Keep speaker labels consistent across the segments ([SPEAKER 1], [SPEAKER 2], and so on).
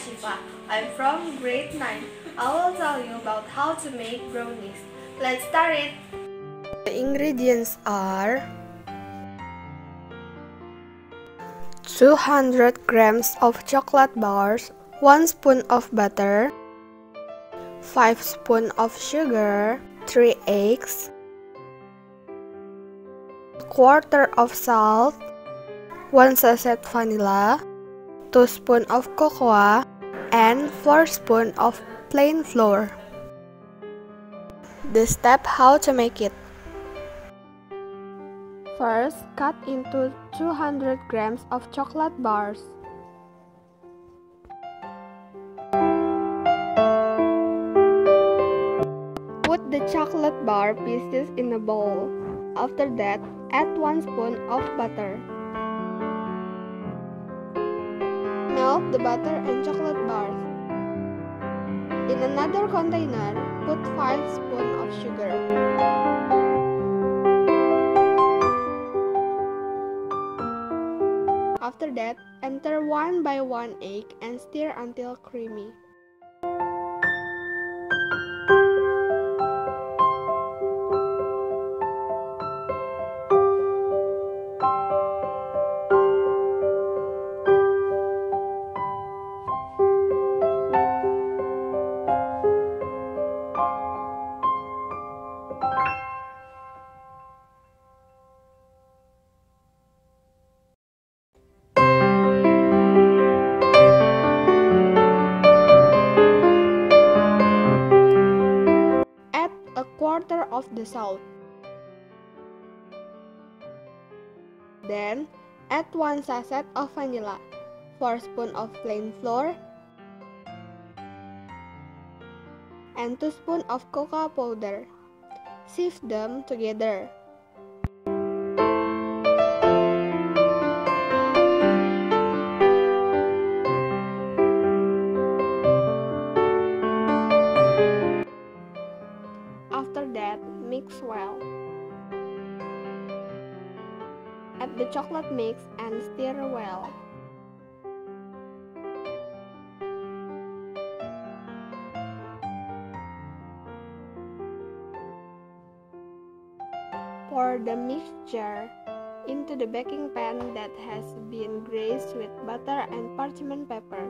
[SPEAKER 1] Shiva. I'm from grade 9. I will tell you about how to make brownies. Let's start it!
[SPEAKER 2] The ingredients are 200 grams of chocolate bars, 1 spoon of butter, 5 spoons of sugar, 3 eggs, quarter of salt, 1 sachet vanilla, 2 spoons of cocoa, and 4 spoons of plain flour. The step how to make it. First, cut into 200 grams of chocolate bars. Put the chocolate bar pieces in a bowl. After that, add 1 spoon of butter. Melt the butter and chocolate bars. In another container, put 5 spoons of sugar. After that, enter 1 by 1 egg and stir until creamy. A quarter of the salt. Then, add 1 sachet of vanilla, 4 spoons of plain flour, and 2 spoons of cocoa powder. Sift them together. After that, mix well. Add the chocolate mix and stir well. Pour the mixture into the baking pan that has been greased with butter and parchment paper.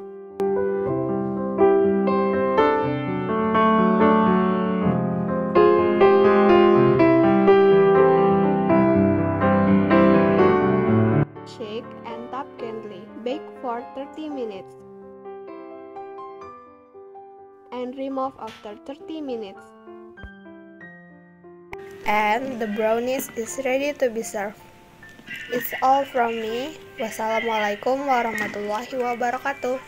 [SPEAKER 2] Shake and tap gently. Bake for 30 minutes. And remove after 30 minutes. And the brownies is ready to be served. It's all from me. Wassalamualaikum warahmatullahi wabarakatuh.